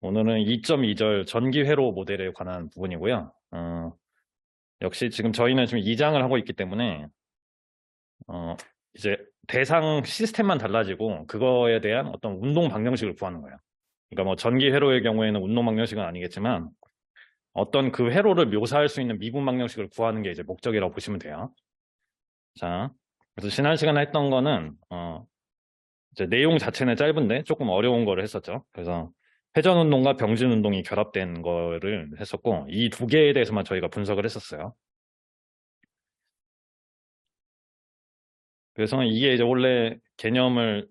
오늘은 2.2절 전기회로 모델에 관한 부분이고요. 역시 지금 저희는 지금 2장을 하고 있기 때문에 어, 이제 대상 시스템만 달라지고 그거에 대한 어떤 운동 방정식을 구하는 거예요. 그러니까 뭐 전기회로의 경우에는 운동 방정식은 아니겠지만 어떤 그 회로를 묘사할 수 있는 미분 방정식을 구하는 게 이제 목적이라고 보시면 돼요. 자, 그래서 지난 시간에 했던 거는 이제 내용 자체는 짧은데 조금 어려운 거를 했었죠. 그래서 회전 운동과 병진 운동이 결합된 거를 했었고 이 두 개에 대해서만 저희가 분석을 했었어요. 그래서 이게 이제 원래 개념을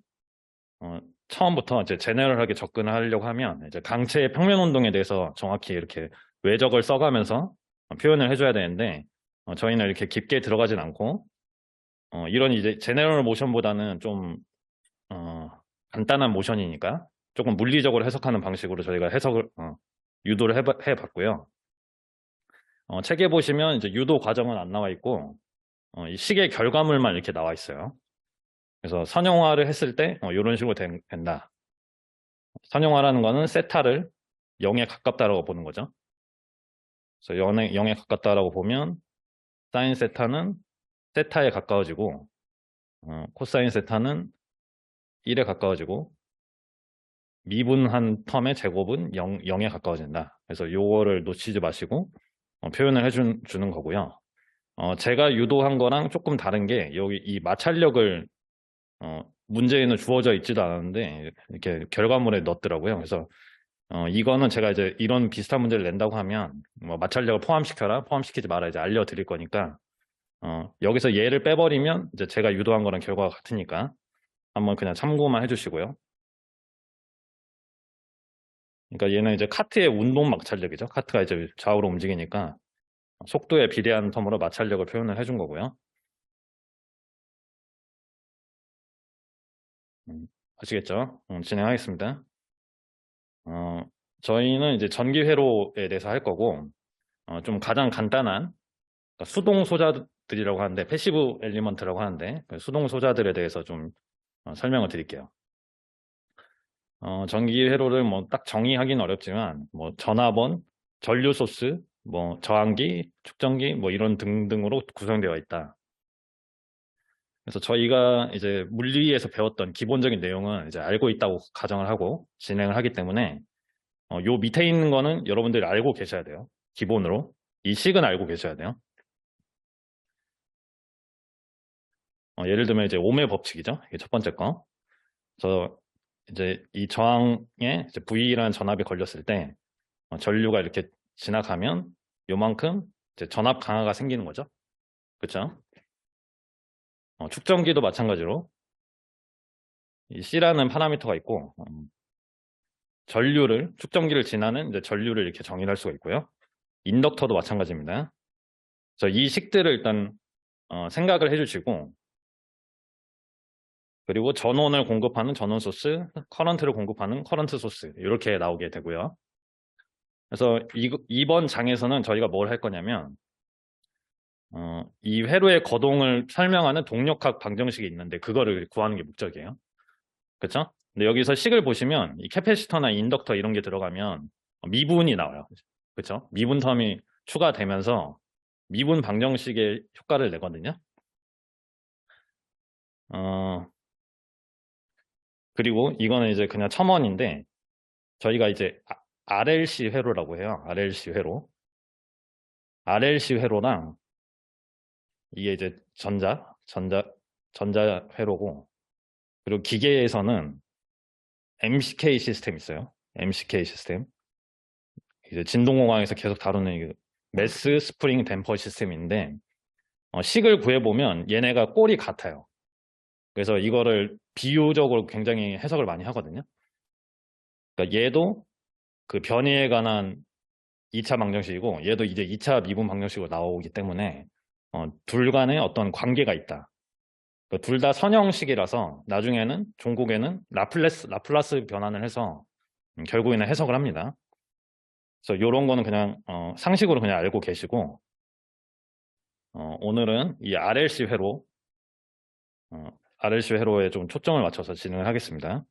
처음부터 이제 제너럴하게 접근하려고 하면 이제 강체의 평면 운동에 대해서 정확히 이렇게 외적을 써가면서 표현을 해줘야 되는데 저희는 이렇게 깊게 들어가진 않고 이런 이제 제너럴 모션보다는 좀 간단한 모션이니까 조금 물리적으로 해석하는 방식으로 저희가 해석을 유도를 해봤고요. 책에 보시면 이제 유도 과정은 안 나와 있고 이 식의 결과물만 이렇게 나와 있어요. 그래서 선형화를 했을 때 이런 식으로 된다. 선형화라는 거는 세타를 0에 가깝다라고 보는 거죠. 그래서 0에 가깝다라고 보면 사인 세타는 세타에 가까워지고 코사인 세타는 1에 가까워지고 미분한 텀의 제곱은 0에 가까워진다. 그래서 요거를 놓치지 마시고 표현을 해주는 거고요. 제가 유도한 거랑 조금 다른 게 여기 이 마찰력을 문제에는 주어져 있지도 않았는데 이렇게 결과물에 넣었더라고요. 그래서 이거는 제가 이제 이런 비슷한 문제를 낸다고 하면 뭐 마찰력을 포함시켜라, 포함시키지 마라 이제 알려드릴 거니까 여기서 얘를 빼버리면 이제 제가 유도한 거랑 결과가 같으니까 한번 그냥 참고만 해주시고요. 그러니까 얘는 이제 카트의 운동 마찰력이죠. 카트가 이제 좌우로 움직이니까 속도에 비례한 텀으로 마찰력을 표현을 해준 거고요. 아시겠죠? 진행하겠습니다. 저희는 이제 전기회로에 대해서 할 거고 좀 가장 간단한 그러니까 수동 소자들이라고 하는데 패시브 엘리먼트라고 하는데 그 수동 소자들에 대해서 좀 설명을 드릴게요. 전기회로를 뭐 딱 정의하기는 어렵지만 뭐 전압원, 전류 소스, 뭐 저항기, 축전기 뭐 이런 등등으로 구성되어 있다. 그래서 저희가 이제 물리에서 배웠던 기본적인 내용은 이제 알고 있다고 가정을 하고 진행을 하기 때문에 요 밑에 있는 거는 여러분들이 알고 계셔야 돼요. 기본으로. 이 식은 알고 계셔야 돼요. 예를 들면 이제 옴의 법칙이죠. 이게 첫 번째 거. 그래서 이제 이 저항에 이제 V라는 전압이 걸렸을 때 전류가 이렇게 지나가면 요만큼 이제 전압 강화가 생기는 거죠. 그렇죠? 축전기도 마찬가지로 이 C라는 파라미터가 있고 전류를 축전기를 지나는 이제 전류를 이렇게 정의를 할 수가 있고요. 인덕터도 마찬가지입니다. 그래서 이 식들을 일단 생각을 해주시고 그리고 전원을 공급하는 전원 소스, 커런트를 공급하는 커런트 소스 이렇게 나오게 되고요. 그래서 이번 장에서는 저희가 뭘 할 거냐면 이 회로의 거동을 설명하는 동력학 방정식이 있는데 그거를 구하는 게 목적이에요. 그렇죠? 근데 여기서 식을 보시면 이 캐패시터나 인덕터 이런 게 들어가면 미분이 나와요. 그렇죠? 미분 텀이 추가되면서 미분 방정식의 효과를 내거든요. 그리고 이거는 이제 그냥 첨언인데 저희가 이제 RLC 회로라고 해요. RLC 회로. RLC 회로랑 이게 이제 전자 회로고 그리고 기계에서는 MCK 시스템 있어요. MCK 시스템. 이제 진동공학에서 계속 다루는 매스 스프링 댐퍼 시스템인데 식을 구해보면 얘네가 꼴이 같아요. 그래서 이거를 비유적으로 굉장히 해석을 많이 하거든요. 그러니까 얘도 그 변이에 관한 2차 방정식이고 얘도 이제 2차 미분 방정식으로 나오기 때문에 둘 간에 어떤 관계가 있다. 둘 다 선형식이라서 나중에는 종국에는 라플라스 변환을 해서 결국에는 해석을 합니다. 그래서 이런 거는 그냥 상식으로 그냥 알고 계시고 오늘은 이 RLC 회로에 좀 초점을 맞춰서 진행을 하겠습니다.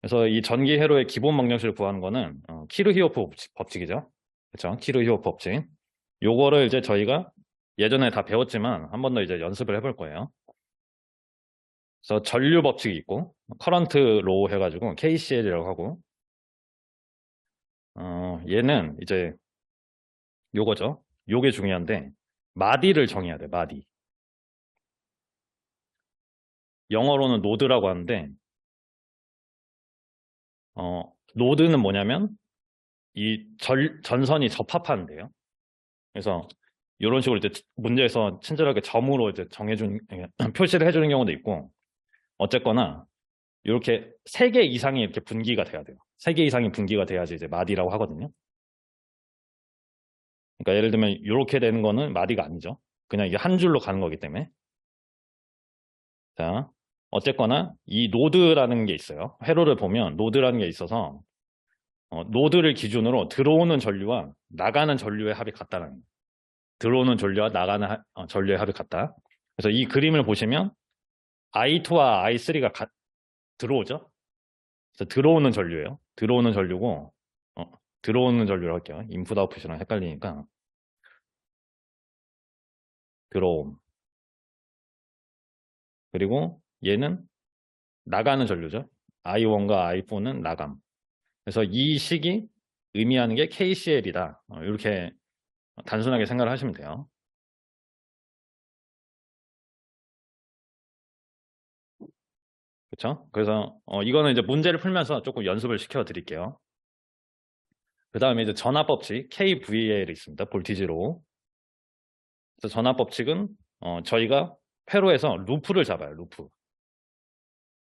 그래서 이 전기 회로의 기본 방정식을 구하는 거는 키르히오프 법칙이죠. 그렇죠? 키르히오프 법칙. 요거를 이제 저희가 예전에 다 배웠지만 한 번 더 이제 연습을 해볼 거예요. 그래서 전류 법칙이 있고 커런트 로우 해가지고 KCL이라고 하고 얘는 이제 요거죠. 요게 중요한데 마디를 정해야 돼. 마디. 영어로는 노드라고 하는데 노드는 뭐냐면 이 전선이 접합하는데요. 그래서 이런 식으로 이제 문제에서 친절하게 점으로 이제 정해준 표시를 해주는 경우도 있고 어쨌거나 이렇게 3개 이상이 이렇게 분기가 돼야 돼요. 3개 이상이 분기가 돼야지 이제 마디라고 하거든요. 그러니까 예를 들면 이렇게 되는 거는 마디가 아니죠. 그냥 이게 한 줄로 가는 거기 때문에. 자, 어쨌거나 이 노드라는 게 있어요. 회로를 보면 노드라는 게 있어서 노드를 기준으로 들어오는 전류와 나가는 전류의 합이 같다는 거예요. 들어오는 전류와 나가는 전류의 합이 같다. 그래서 이 그림을 보시면 I2와 I3가 들어오죠. 그래서 들어오는 전류예요. 들어오는 전류고 들어오는 전류로 할게요. 인풋 아웃풋이랑 헷갈리니까 들어옴. 그리고 얘는 나가는 전류죠. I1과 I4는 나감. 그래서 이 식이 의미하는 게 KCL이다. 이렇게 단순하게 생각을 하시면 돼요. 그렇죠? 그래서 이거는 이제 문제를 풀면서 조금 연습을 시켜 드릴게요. 그 다음에 이제 전압 법칙 KVL이 있습니다. 볼티지로. 그래서 전압 법칙은 저희가 회로에서 루프를 잡아요. 루프.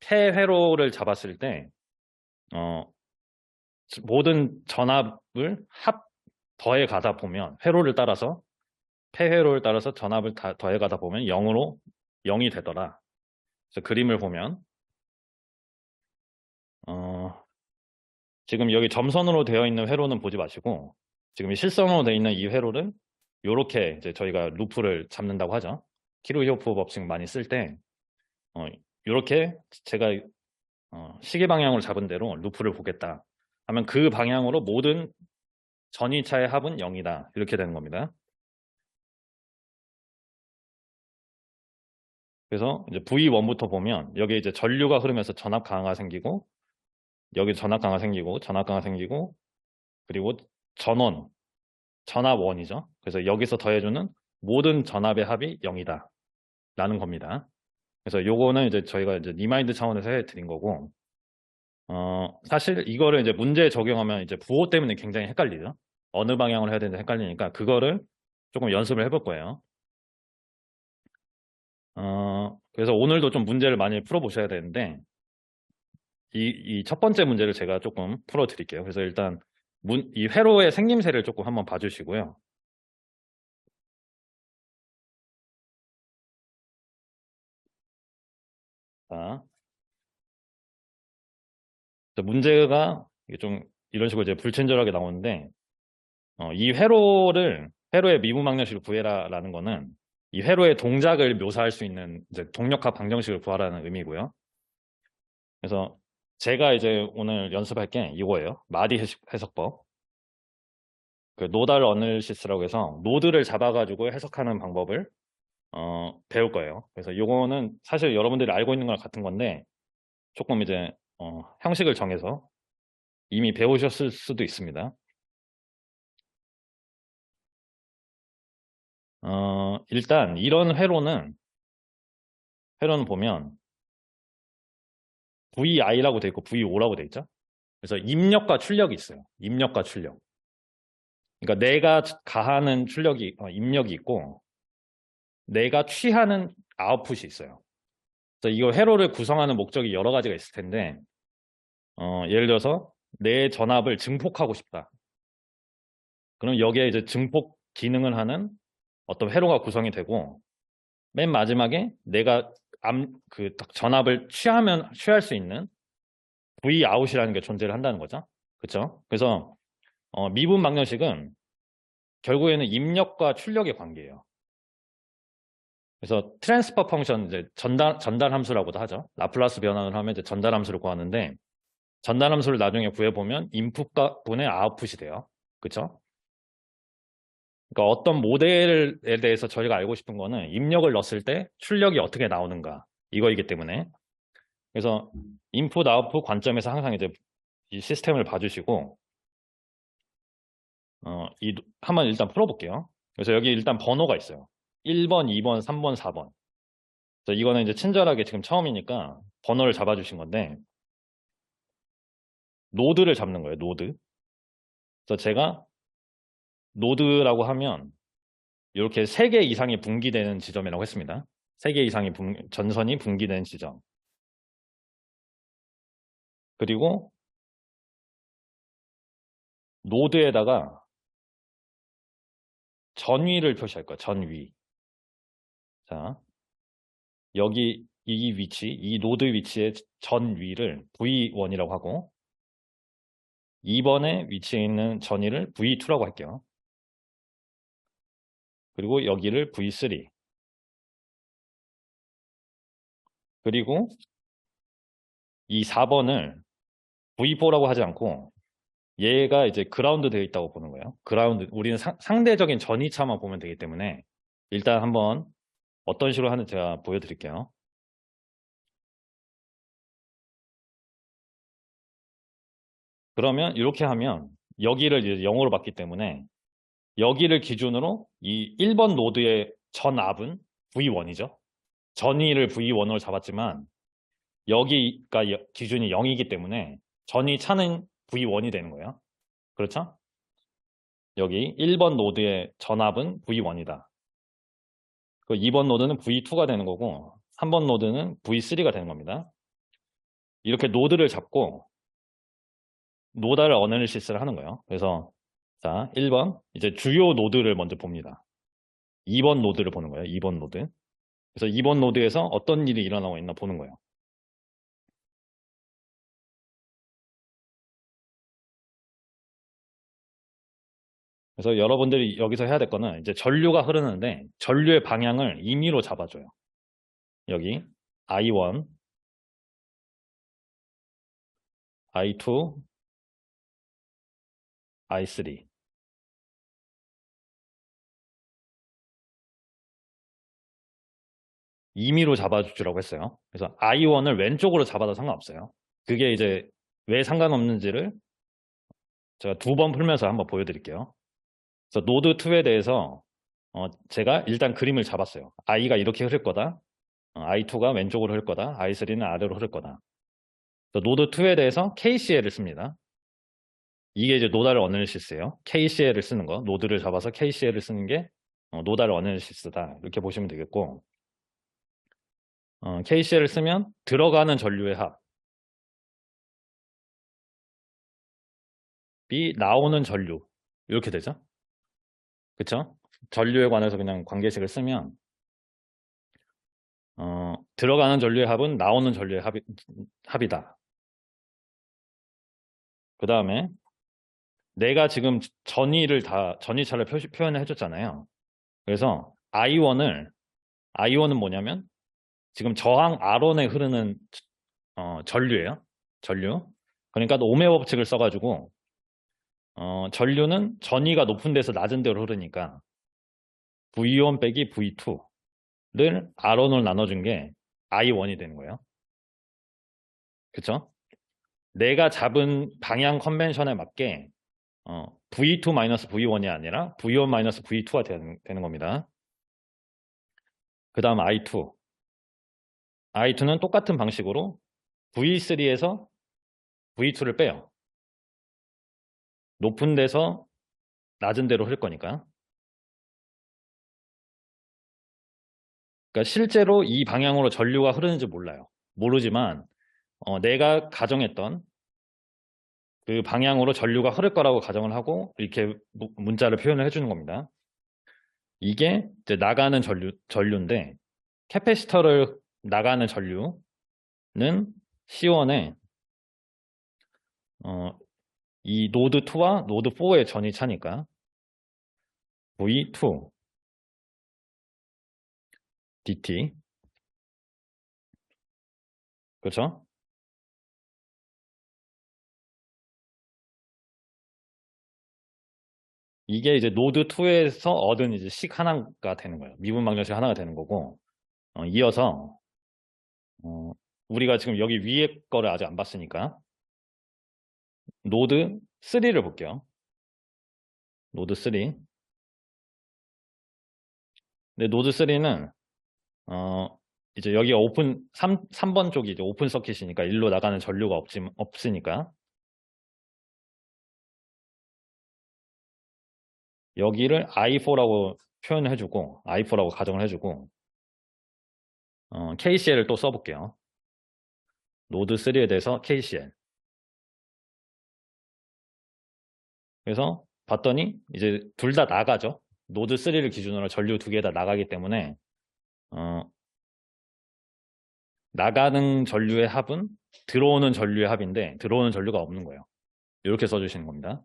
폐회로를 잡았을 때 모든 전압을 더해 가다 보면 회로를 따라서 폐회로를 따라서 전압을 더해 가다 보면 0이 되더라. 그래서 그림을 보면 지금 여기 점선으로 되어 있는 회로는 보지 마시고 지금 실선으로 되어 있는 이 회로를 이렇게 이제 저희가 루프를 잡는다고 하죠. 키르히오프 법칙 많이 쓸 때 이렇게 제가 시계 방향으로 잡은 대로 루프를 보겠다 하면 그 방향으로 모든 전위차의 합은 0이다 이렇게 되는 겁니다. 그래서 이제 V1부터 보면 여기 이제 전류가 흐르면서 전압 강화가 생기고 여기 전압 강화 생기고 전압 강화 생기고 그리고 전압원이죠. 그래서 여기서 더해주는 모든 전압의 합이 0이다 라는 겁니다. 그래서 요거는 이제 저희가 이제 리마인드 차원에서 해드린 거고 사실 이거를 이제 문제에 적용하면 이제 부호 때문에 굉장히 헷갈리죠. 어느 방향으로 해야 되는지 헷갈리니까 그거를 조금 연습을 해볼 거예요. 그래서 오늘도 좀 문제를 많이 풀어보셔야 되는데 이 첫 번째 문제를 제가 조금 풀어드릴게요. 그래서 일단 이 회로의 생김새를 조금 한번 봐주시고요. 자, 문제가 이게 좀 이런 식으로 이제 불친절하게 나오는데 이 회로의 미분방정식을 구해라라는 거는 이 회로의 동작을 묘사할 수 있는 이제 동력합 방정식을 구하라는 의미고요. 그래서 제가 이제 오늘 연습할 게 이거예요. 마디 해석법. 그 노달 어널리시스라고 해서 노드를 잡아가지고 해석하는 방법을 배울 거예요. 그래서 이거는 사실 여러분들이 알고 있는 거랑 같은 건데 조금 이제 형식을 정해서 이미 배우셨을 수도 있습니다. 일단 이런 회로는 보면 VI라고 돼 있고 VO라고 돼 있죠. 그래서 입력과 출력이 있어요. 입력과 출력. 그러니까 내가 가하는 입력이 있고 내가 취하는 아웃풋이 있어요. 그래서 이거 회로를 구성하는 목적이 여러 가지가 있을 텐데 예를 들어서 내 전압을 증폭하고 싶다. 그럼 여기에 이제 증폭 기능을 하는 어떤 회로가 구성이 되고 맨 마지막에 내가 그 전압을 취할 수 있는 V 아웃이라는 게 존재를 한다는 거죠. 그렇죠? 그래서 미분 방정식은 결국에는 입력과 출력의 관계예요. 그래서 트랜스퍼 펑션 이제 전달 함수라고도 하죠. 라플라스 변환을 하면 이제 전달 함수를 구하는데 전달 함수를 나중에 구해보면 인풋과 분의 아웃풋이 돼요. 그쵸? 그러니까 어떤 모델에 대해서 저희가 알고 싶은 거는 입력을 넣었을 때 출력이 어떻게 나오는가 이거이기 때문에 그래서 인풋 아웃풋 관점에서 항상 이제 이 시스템을 봐주시고 한번 일단 풀어볼게요. 그래서 여기 일단 번호가 있어요. 1번, 2번, 3번, 4번. 그래서 이거는 이제 친절하게 지금 처음이니까 번호를 잡아주신 건데 노드를 잡는 거예요. 노드. 그래서 제가 노드라고 하면 이렇게 3개 이상이 분기되는 지점이라고 했습니다. 3개 이상이 전선이 분기되는 지점. 그리고 노드에다가 전위를 표시할 거예요. 전위. 자, 여기 이 위치, 이 노드 위치의 전위를 V1이라고 하고 2번에 위치해 있는 전위를 V2라고 할게요. 그리고 여기를 V3. 그리고 이 4번을 V4라고 하지 않고 얘가 이제 그라운드 되어 있다고 보는 거예요. 그라운드, 우리는 상대적인 전위차만 보면 되기 때문에 일단 한번 어떤 식으로 하는지 제가 보여드릴게요. 그러면 이렇게 하면 여기를 이제 0으로 봤기 때문에 여기를 기준으로 이 1번 노드의 전압은 V1이죠. 전위를 V1으로 잡았지만 여기가 기준이 0이기 때문에 전위 차는 V1이 되는 거예요. 그렇죠? 여기 1번 노드의 전압은 V1이다. 그 2번 노드는 V2가 되는 거고 3번 노드는 V3가 되는 겁니다. 이렇게 노드를 잡고 노달 어널리시스를 하는 거예요. 그래서 자, 1번 이제 주요 노드를 먼저 봅니다. 2번 노드를 보는 거예요. 2번 노드. 그래서 2번 노드에서 어떤 일이 일어나고 있나 보는 거예요. 그래서 여러분들이 여기서 해야 될 거는 이제 전류가 흐르는데 전류의 방향을 임의로 잡아줘요. 여기 I1, I2, I3. 임의로 잡아주라고 했어요. 그래서 I1을 왼쪽으로 잡아도 상관없어요. 그게 이제 왜 상관없는지를 제가 2번 풀면서 한번 보여드릴게요. 그래서 노드 2에 대해서 제가 일단 그림을 잡았어요. I가 이렇게 흐를 거다. I2가 왼쪽으로 흐를 거다. I3는 아래로 흐를 거다. 그래서 노드 2에 대해서 KCL을 씁니다. 이게 이제 노달 어널리시스예요. KCL을 쓰는 거. 노드를 잡아서 KCL을 쓰는 게 노달 어널리시스다. 이렇게 보시면 되겠고 KCL을 쓰면 들어가는 전류의 합 B 나오는 전류 이렇게 되죠. 그쵸? 전류에 관해서 그냥 관계식을 쓰면 들어가는 전류의 합은 나오는 전류의 합이다. 그 다음에 내가 지금 전위차를 표현을 해줬잖아요. 그래서 I1은 뭐냐면 지금 저항 R1에 흐르는 전류예요. 전류. 그러니까 오메 법칙을 써가지고 전류는 전위가 높은 데서 낮은 데로 흐르니까 V1 빼기 V2를 R1을 나눠준 게 I1이 되는 거예요. 그쵸? 내가 잡은 방향 컨벤션에 맞게 V2-V1이 아니라 V1-V2가 되는 겁니다. 그 다음 I2. I2는 똑같은 방식으로 V3에서 V2를 빼요. 높은 데서 낮은 데로 흐를 거니까. 그러니까 실제로 이 방향으로 전류가 흐르는지 몰라요. 모르지만 내가 가정했던 그 방향으로 전류가 흐를 거라고 가정을 하고 이렇게 문자를 표현을 해주는 겁니다. 이게 이제 나가는 전류인데 캐패시터를 나가는 전류는 C1에 이 노드 2와 노드 4의 전이 차니까 V2 dt 그렇죠? 이게 이제 노드 2에서 얻은 이제 식 하나가 되는 거예요. 미분 방정식 하나가 되는 거고, 이어서, 우리가 지금 여기 위에 거를 아직 안 봤으니까, 노드 3를 볼게요. 노드 3. 근데 노드 3는, 이제 여기가 오픈, 3번 쪽이 이제 오픈 서킷이니까 일로 나가는 전류가 없으니까, 여기를 I4라고 표현을 해주고, I4라고 가정을 해주고, KCL을 또 써볼게요. 노드 3에 대해서 KCL. 그래서 봤더니 이제 둘 다 나가죠. 노드 3를 기준으로 전류 두 개 다 나가기 때문에 나가는 전류의 합은 들어오는 전류의 합인데 들어오는 전류가 없는 거예요. 이렇게 써주시는 겁니다.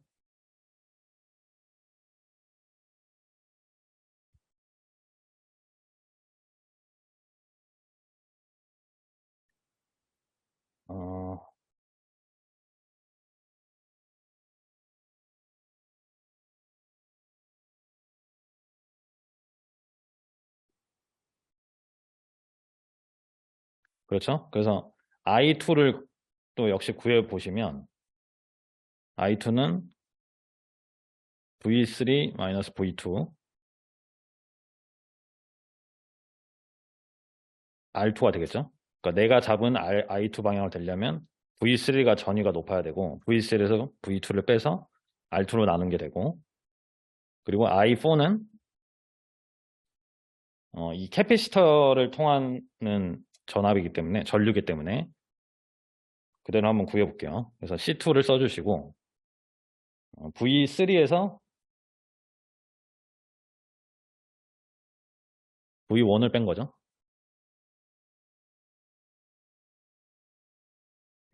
어, 그렇죠. 그래서 I2를 또 역시 구해 보시면 I2는 V3-V2 R2가 되겠죠. 그러니까 내가 잡은 I2 방향으로 되려면 V3가 전위가 높아야 되고 V3에서 V2를 빼서 R2로 나눈 게 되고, 그리고 I4는 이 캐피시터를 통하는 전압이기 때문에 전류이기 때문에 그대로 한번 구해 볼게요. 그래서 C2를 써주시고 V3에서 V1을 뺀 거죠.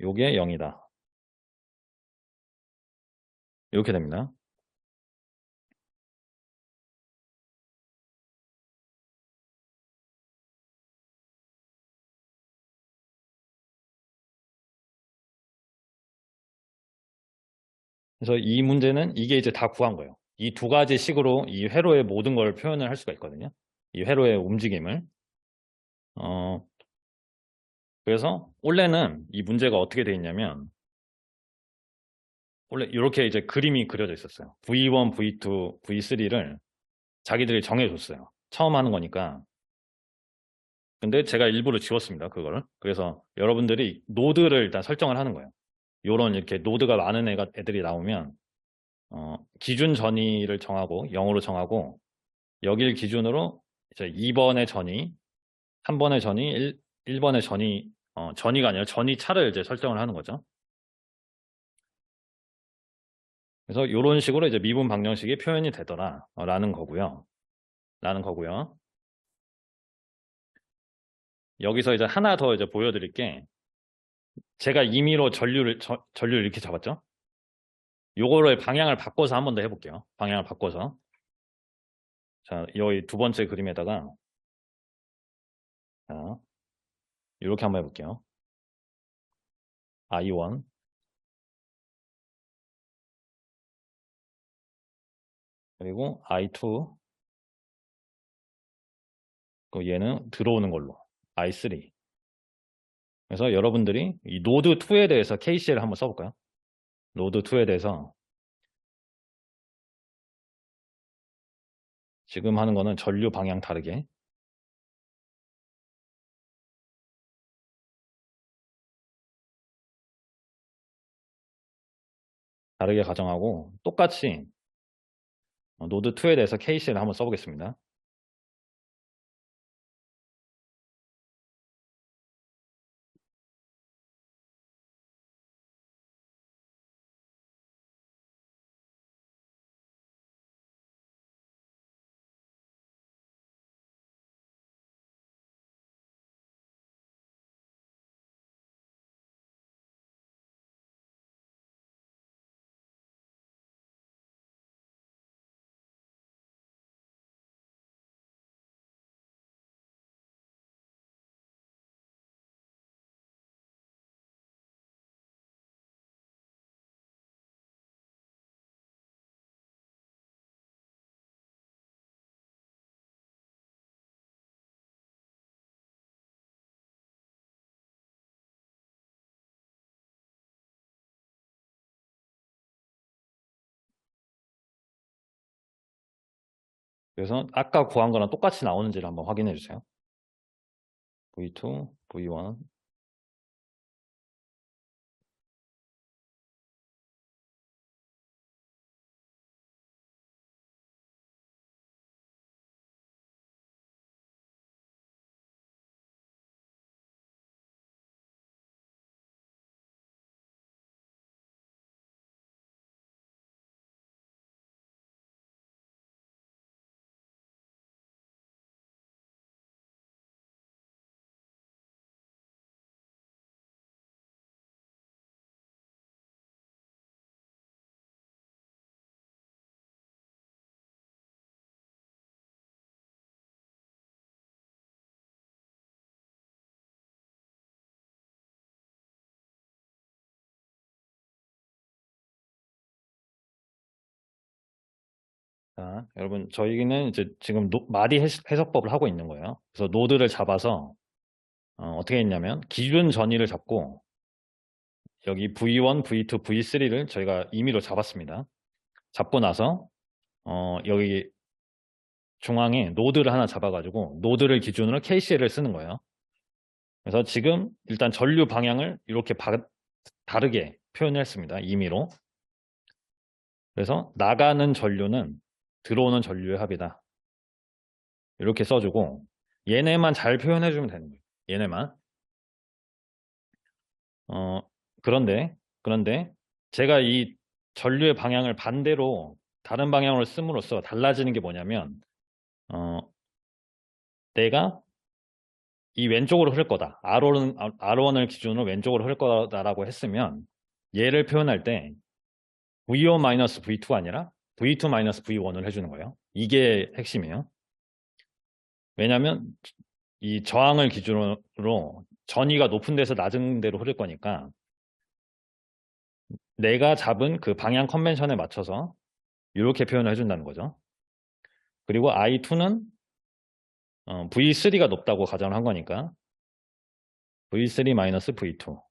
요게 0이다. 이렇게 됩니다. 그래서 이 문제는 이게 이제 다 구한 거예요. 이 두 가지 식으로 이 회로의 모든 걸 표현을 할 수가 있거든요. 이 회로의 움직임을. 어, 그래서 원래는 이 문제가 어떻게 돼 있냐면 원래 이렇게 이제 그림이 그려져 있었어요. V1, V2, V3를 자기들이 정해줬어요. 처음 하는 거니까. 근데 제가 일부러 지웠습니다. 그거를. 그래서 여러분들이 노드를 일단 설정을 하는 거예요. 요런 이렇게 노드가 많은 애들이 나오면 기준 전위를 정하고 0으로 정하고 여길 기준으로 이제 2번의 전위, 3번의 전위, 1번의 전위, 전위가 아니라 전위 차를 이제 설정을 하는 거죠. 그래서 이런 식으로 이제 미분 방정식이 표현이 되더라 라는 거고요. 여기서 이제 하나 더 이제 보여드릴 게 제가 임의로 전류를 이렇게 잡았죠. 요거를 방향을 바꿔서 한 번 더 해볼게요. 방향을 바꿔서. 자, 여기 두 번째 그림에다가 자, 이렇게 한번 해볼게요. I1 그리고 I2 그리고 얘는 들어오는 걸로 I3. 그래서 여러분들이 이 노드 2에 대해서 KCL을 한번 써볼까요? 노드 2에 대해서 지금 하는 거는 전류 방향 다르게 가정하고 똑같이 노드 2에 대해서 KCL을 한번 써보겠습니다. 그래서 아까 구한 거랑 똑같이 나오는지를 한번 확인해 주세요. V2, V1. 자, 여러분, 저희는 이제 지금 마디 해석법을 하고 있는 거예요. 그래서 노드를 잡아서 어떻게 했냐면 기준 전위를 잡고 여기 V1, V2, V3를 저희가 임의로 잡았습니다. 잡고 나서 여기 중앙에 노드를 하나 잡아가지고 노드를 기준으로 KCL을 쓰는 거예요. 그래서 지금 일단 전류 방향을 이렇게 다르게 표현했습니다. 임의로. 그래서 나가는 전류는 들어오는 전류의 합이다. 이렇게 써주고 얘네만 잘 표현해주면 되는 거예요. 얘네만. 어, 그런데 제가 이 전류의 방향을 반대로 다른 방향으로 씀으로써 달라지는 게 뭐냐면 어, 내가 이 왼쪽으로 흐를 거다. R1을 기준으로 왼쪽으로 흐를 거다라고 했으면 얘를 표현할 때 V1-V2가 아니라 V2-V1을 해주는 거예요. 이게 핵심이에요. 왜냐하면 이 저항을 기준으로 전위가 높은 데서 낮은 데로 흐를 거니까 내가 잡은 그 방향 컨벤션에 맞춰서 이렇게 표현을 해준다는 거죠. 그리고 I2는 V3가 높다고 가정을 한 거니까 V3-V2.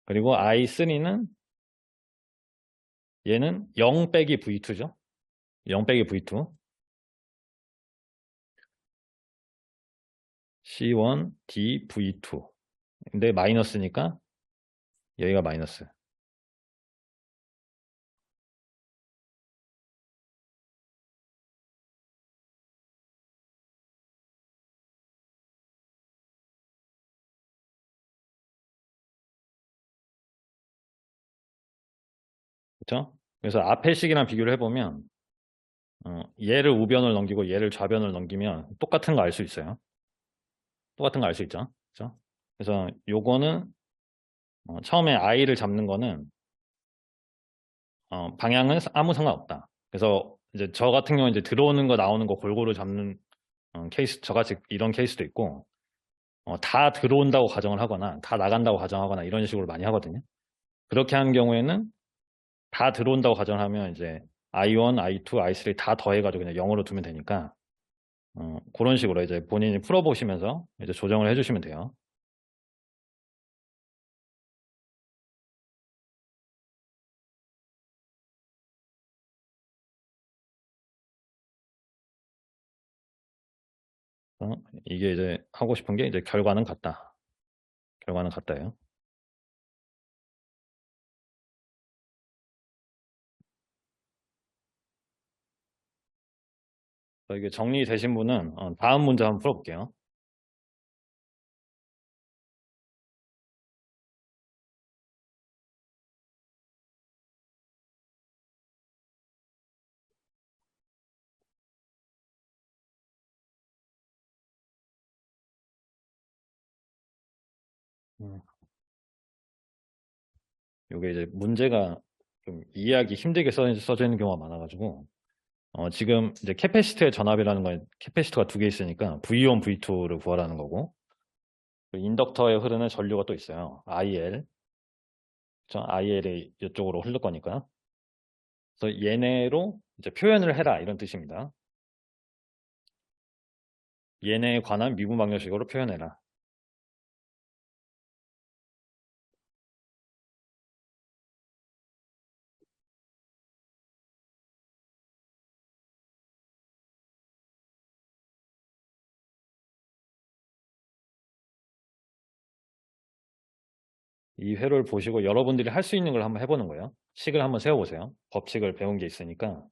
그리고 I3는 얘는 0 빼기 V2죠. 0 빼기 V2. C1, D, V2. 근데 마이너스니까 여기가 마이너스. 그렇죠? 그래서 앞에 식이랑 비교를 해보면 얘를 우변을 넘기고 얘를 좌변을 넘기면 똑같은 거 알 수 있어요. 똑같은 거 알 수 있죠. 그렇죠? 그래서 요거는 처음에 I를 잡는 거는 방향은 아무 상관없다. 그래서 이제 저 같은 경우는 이제 들어오는 거 나오는 거 골고루 잡는 케이스, 저같이 이런 케이스도 있고 다 들어온다고 가정을 하거나 다 나간다고 가정하거나 이런 식으로 많이 하거든요. 그렇게 한 경우에는 다 들어온다고 가정을 하면 이제 I1, I2, I3 다 더해가지고 그냥 0으로 두면 되니까 그런 식으로 이제 본인이 풀어보시면서 이제 조정을 해주시면 돼요. 이게 이제 하고 싶은 게 이제 결과는 같다. 결과는 같다예요. 이게 정리되신 분은 다음 문제 한번 풀어볼게요. 음, 이게 이제 문제가 좀 이해하기 힘들게 써져 있는 경우가 많아가지고 지금 이제 캐패시터의 전압이라는 건 캐패시터가 두 개 있으니까 V1, V2를 구하라는 거고 인덕터에 흐르는 전류가 또 있어요. IL. 그쵸? IL이 이쪽으로 흐를 거니까. 그래서 얘네로 이제 표현을 해라 이런 뜻입니다. 얘네에 관한 미분 방정식으로 표현해라. 이 회로를 보시고 여러분들이 할 수 있는 걸 한번 해보는 거예요. 식을 한번 세워보세요. 법칙을 배운 게 있으니까.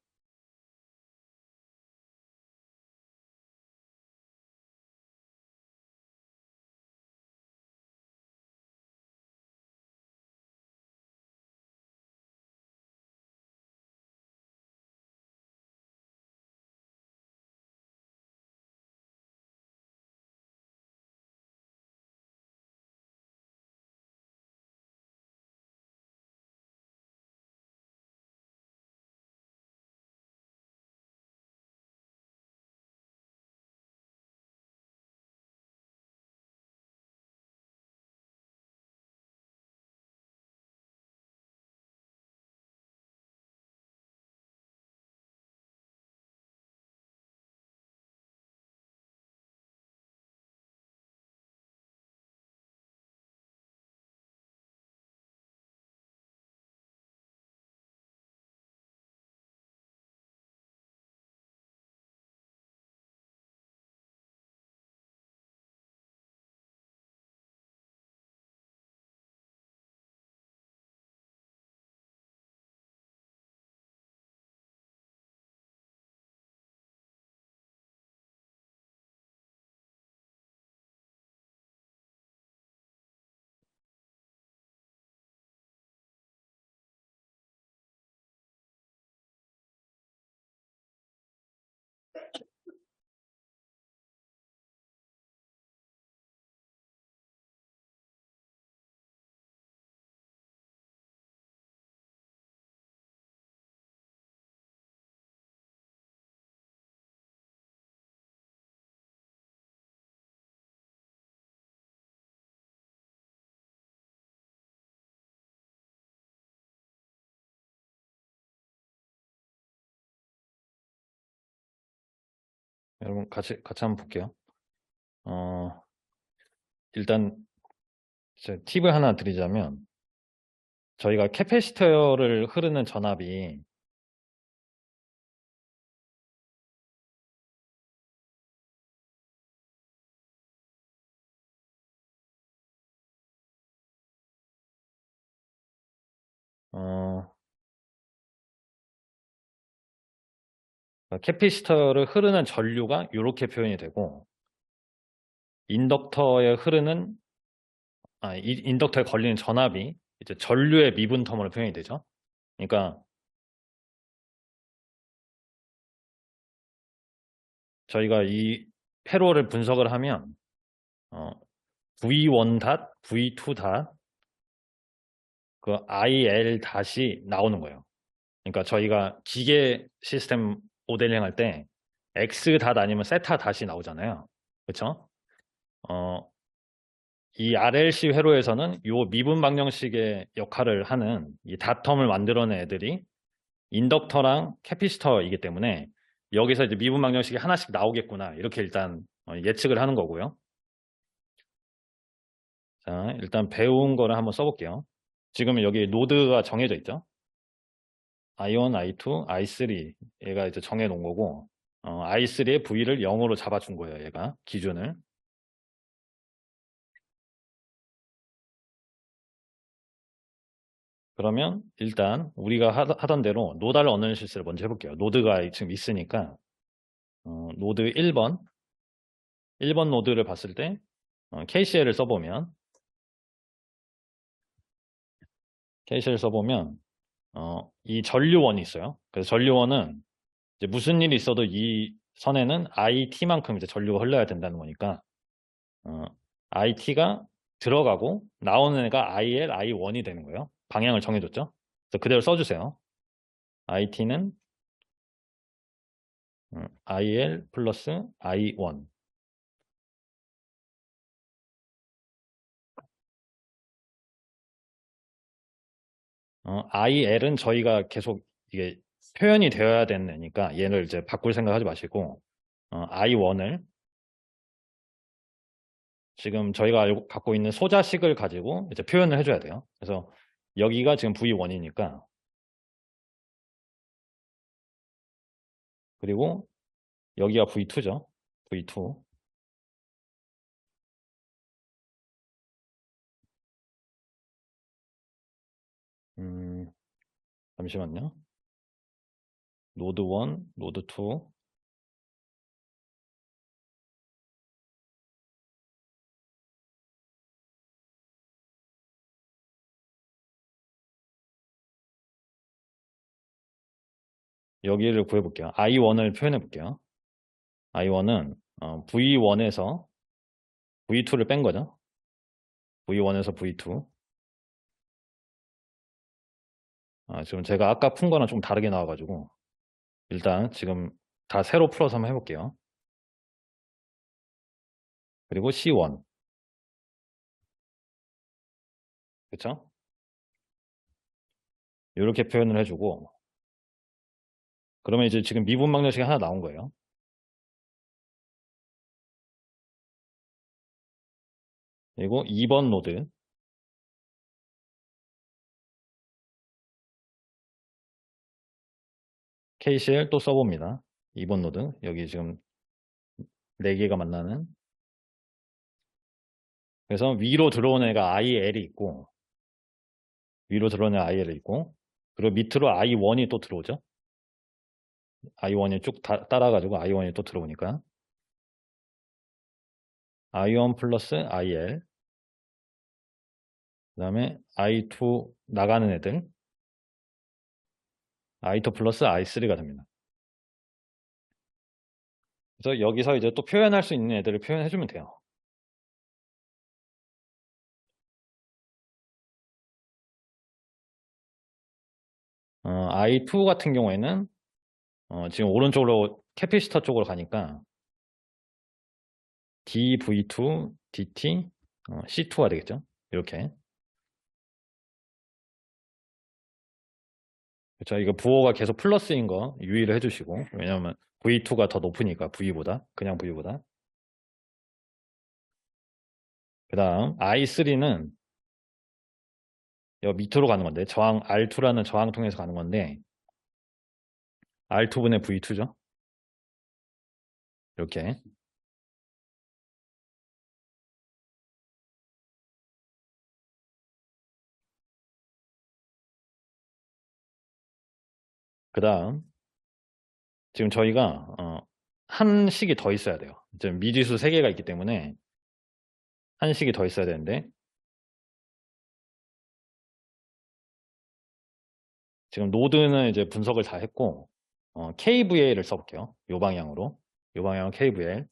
여러분 같이 한번 볼게요. 일단 제 팁을 하나 드리자면 저희가 캐패시터를 흐르는 전압이 캐패시터를 흐르는 전류가 이렇게 표현이 되고 인덕터에 흐르는 인덕터에 걸리는 전압이 이제 전류의 미분텀으로 표현이 되죠. 그러니까 저희가 이 회로를 분석을 하면 V1 닷, V2 닷, 그 IL 다시 나오는 거예요. 그러니까 저희가 기계 시스템 모델링 할 때 X 닷 아니면 세타 닷이 나오잖아요. 그렇죠? 이 RLC 회로에서는 이 미분 방정식의 역할을 하는 이 닷텀을 만들어낸 애들이 인덕터랑 캐피시터이기 때문에 여기서 이제 미분 방정식이 하나씩 나오겠구나 이렇게 일단 예측을 하는 거고요. 자, 일단 배운 거를 한번 써볼게요. 지금 여기 노드가 정해져 있죠. I1, I2, I3 얘가 이제 정해 놓은 거고 I3의 V를 0으로 잡아준 거예요. 얘가 기준을. 그러면 일단 우리가 하던 대로 노달 어널리시스를 먼저 해볼게요. 노드가 지금 있으니까 노드 1번 노드를 봤을 때 KCL을 써보면 이 전류원이 있어요. 그래서 전류원은 이제 무슨 일이 있어도 이 선에는 IT만큼 이제 전류가 흘러야 된다는 거니까 IT가 들어가고 나오는 애가 IL, I1이 되는 거예요. 방향을 정해줬죠. 그래서 그대로 써주세요. IT는 IL 플러스 I1. IL은 저희가 계속 이게 표현이 되어야 되는 애니까 얘를 이제 바꿀 생각하지 마시고 I1을 지금 저희가 갖고 있는 소자식을 가지고 이제 표현을 해줘야 돼요. 그래서 여기가 지금 V1이니까 그리고 여기가 V2죠. V2. 잠시만요. 노드 1, 노드 2. 여기를 구해볼게요. I1을 표현해볼게요. I1은 V1에서 V2를 뺀 거죠. V1에서 V2. 지금 제가 아까 푼 거랑 좀 다르게 나와가지고 일단 지금 다 새로 풀어서 한번 해볼게요. 그리고 C1. 그쵸? 이렇게 표현을 해주고 그러면 이제 지금 미분 방정식이 하나 나온 거예요. 그리고 2번 노드 KCL 또 써봅니다. 2번 노드 여기 지금 4개가 만나는. 그래서 위로 들어오는 애가 IL이 있고 위로 들어오는 IL이 있고 그리고 밑으로 I1이 또 들어오죠. I1이 쭉 따라가지고 I1이 또 들어오니까 I1 플러스 IL 그 다음에 I2 나가는 애들 I2 플러스 I3가 됩니다. 그래서 여기서 이제 또 표현할 수 있는 애들을 표현해주면 돼요. I2 같은 경우에는 지금 오른쪽으로 캐피시터 쪽으로 가니까 dV2, dt, C2가 되겠죠. 이렇게. 그렇죠. 이거 부호가 계속 플러스인 거 유의를 해주시고 왜냐하면 V2가 더 높으니까 V보다 그냥 V보다. 그 다음 I3는 여기 밑으로 가는 건데 저항 R2라는 저항 통해서 가는 건데 R2분의 V2죠. 이렇게. 그 다음 지금 저희가 한 식이 더 있어야 돼요. 지금 미지수 3개가 있기 때문에 한 식이 더 있어야 되는데 지금 노드는 이제 분석을 다 했고 KVL을 써볼게요. 요 방향으로. 요 방향은 KVL.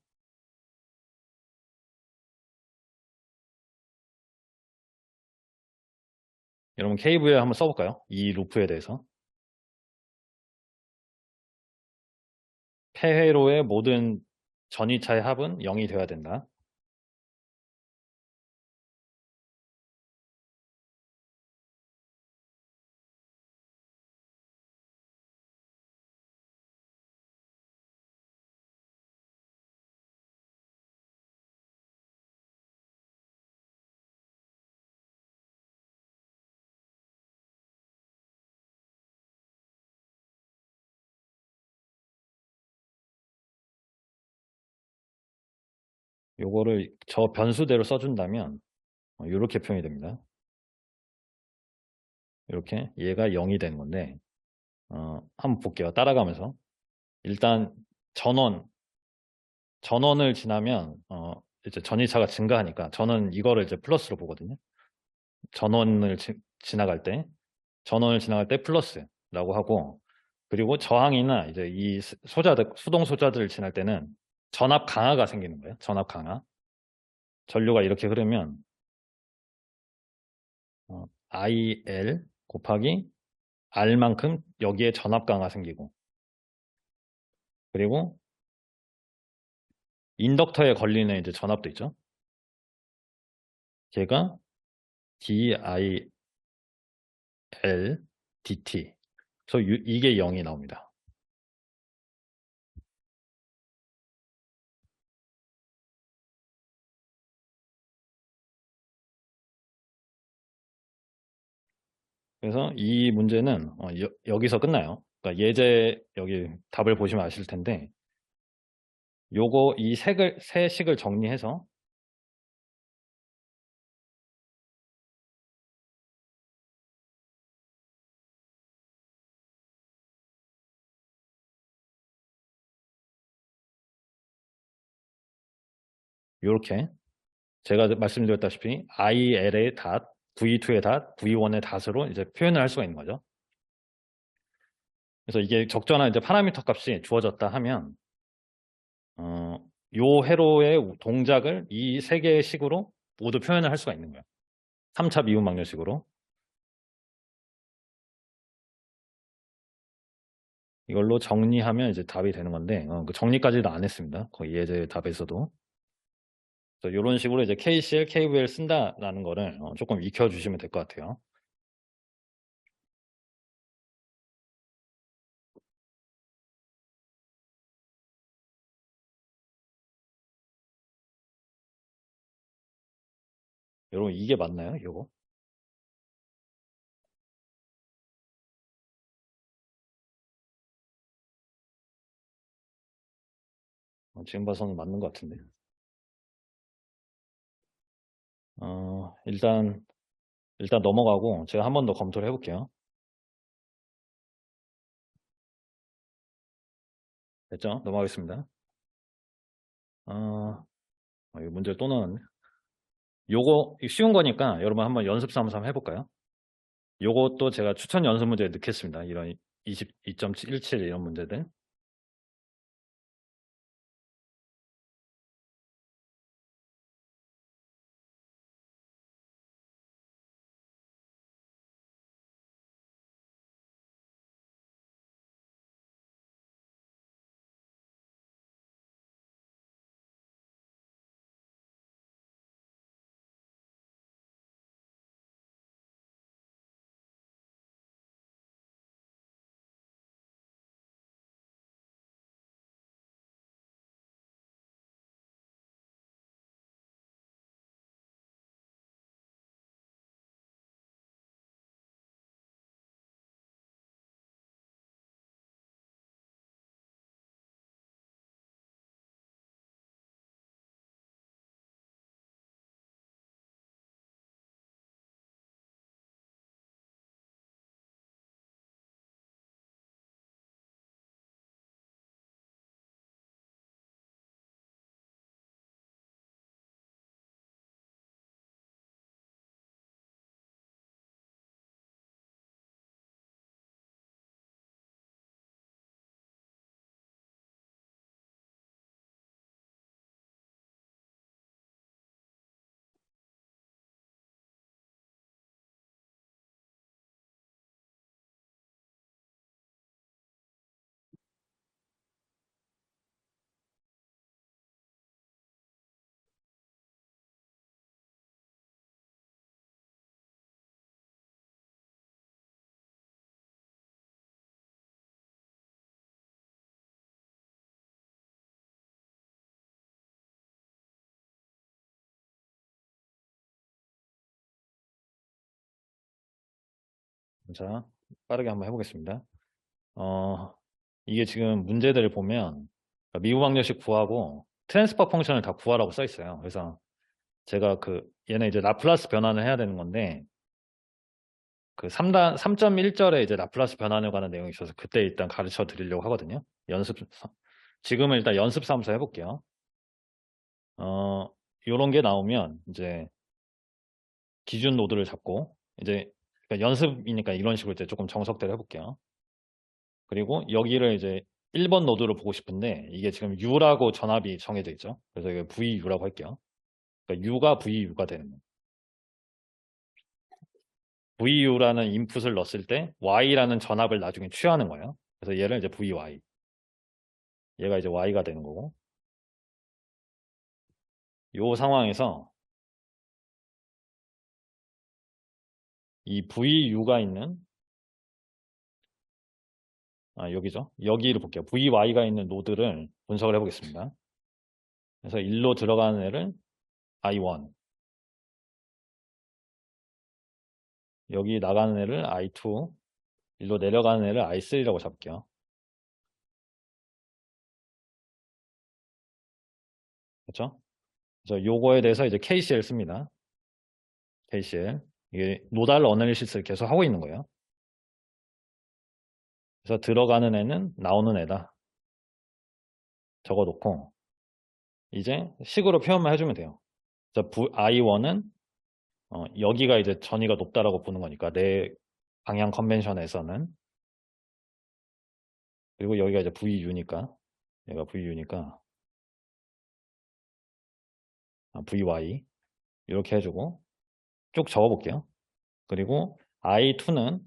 여러분 KVL 한번 써볼까요? 이 루프에 대해서. 폐회로의 모든 전위차의 합은 0이 되어야 된다. 요거를 저 변수대로 써준다면 이렇게 표현이 됩니다. 이렇게 얘가 0이 되는 건데 한번 볼게요. 따라가면서 일단 전원을 지나면 이제 전위차가 증가하니까 저는 이거를 이제 플러스로 보거든요. 전원을 지나갈 때 플러스라고 하고 그리고 저항이나 이제 이 수동 소자들을 지날 때는 전압 강화가 생기는 거예요. 전압 강화. 전류가 이렇게 흐르면 IL 곱하기 R만큼 여기에 전압 강화 생기고 그리고 인덕터에 걸리는 이제 전압도 있죠. 걔가 DIL DT. 그래서 이게 0이 나옵니다. 그래서 이 문제는 여기서 끝나요. 그러니까 예제 여기 답을 보시면 아실 텐데 요거 이 세 식을 정리해서 요렇게 제가 말씀드렸다시피 IL의 닷, V2의 닷, V1의 닷으로 이제 표현을 할 수가 있는 거죠. 그래서 이게 적절한 이제 파라미터 값이 주어졌다 하면 요 회로의 동작을 이 세 개의 식으로 모두 표현을 할 수가 있는 거예요. 3차 미분 방정식으로. 이걸로 정리하면 이제 답이 되는 건데 그 정리까지도 안 했습니다. 거의 예제 답에서도. 그래서 이런 식으로 이제 KCL, KVL 쓴다라는 거를 조금 익혀주시면 될 것 같아요. 여러분 이게 맞나요? 이거? 지금 봐서는 맞는 것 같은데. 일단 넘어가고 제가 한 번 더 검토를 해볼게요. 됐죠? 넘어가겠습니다. 이거 문제를 또 넣었네. 요거 쉬운 거니까 여러분 한번 연습 삼아서 한번 해볼까요? 요것도 제가 추천 연습 문제에 넣겠습니다. 이런 22.17 이런 문제들. 자, 빠르게 한번 해보겠습니다. 이게 지금 문제들을 보면 미분 방정식 구하고 트랜스퍼 펑션을 다 구하라고 써 있어요. 그래서 제가 얘네 이제 라플라스 변환을 해야 되는 건데 그 3.1절에 이제 라플라스 변환에 관한 내용이 있어서 그때 일단 가르쳐 드리려고 하거든요. 지금은 일단 연습 삼아서 해볼게요. 요런 게 나오면 이제 기준 노드를 잡고 이제 그러니까 연습이니까 이런 식으로 이제 조금 정석대로 해볼게요. 그리고 여기를 이제 1번 노드로 보고 싶은데 이게 지금 U라고 전압이 정해져 있죠. 그래서 이게 VU라고 할게요. 그러니까 U가 VU가 되는 거예요. VU라는 인풋을 넣었을 때 Y라는 전압을 나중에 취하는 거예요. 그래서 얘를 이제 VY. 얘가 이제 Y가 되는 거고. 요 상황에서 이 VU가 있는 여기죠. 여기를 볼게요. VY가 있는 노드를 분석을 해보겠습니다. 그래서 일로 들어가는 애를 I1, 여기 나가는 애를 I2, 일로 내려가는 애를 I3라고 잡을게요. 그렇죠? 그래서 요거에 대해서 이제 KCL 씁니다. KCL. 이게 노달 어널리시스를 계속 하고 있는 거예요. 그래서 들어가는 애는 나오는 애다. 적어놓고 이제 식으로 표현만 해주면 돼요. 자, I1은 여기가 이제 전위가 높다라고 보는 거니까 내 방향 컨벤션에서는, 그리고 여기가 이제 VU니까, 얘가 VU니까 VY 이렇게 해주고 쭉 적어볼게요. 그리고 I2는